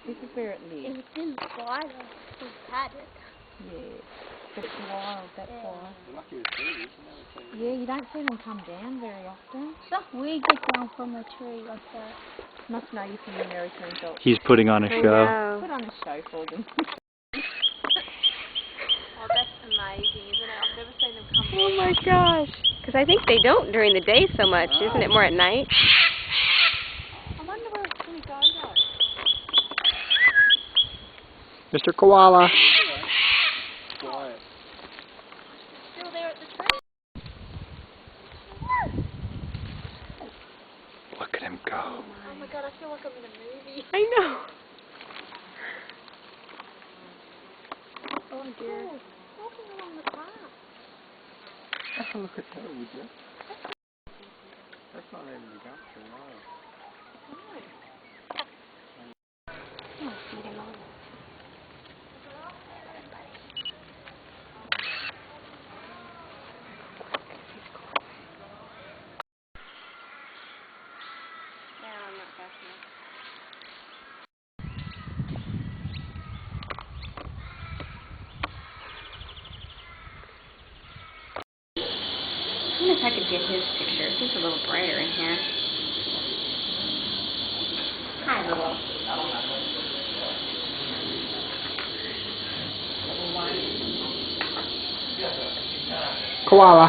This is where it lives. It's in water. We've had it. Yeah. But it's wild, that's why. Lucky to see this, you never see. Yeah, you don't see them come down very often. That's weird to come from a tree like that. Must know you from America and Dalton. He's putting on a I show. know. Put on a show for them. Oh, that's amazing, isn't it? I've never seen them come. Oh my gosh. Because I think they don't during the day so much. Isn't it more at night? I wonder where it's going to go, though. Mr. Koala. Quiet. Still there at the tree? Look at him go. Oh my god, I feel like I'm in a movie. I know. Oh dear. Walking along the path. Have a look at that, would you? That's not even the gumption, no. Yeah, I'm not fast enough. I wonder if I could get his picture. He's a little brighter in here. Hi, little. Little one. Koala.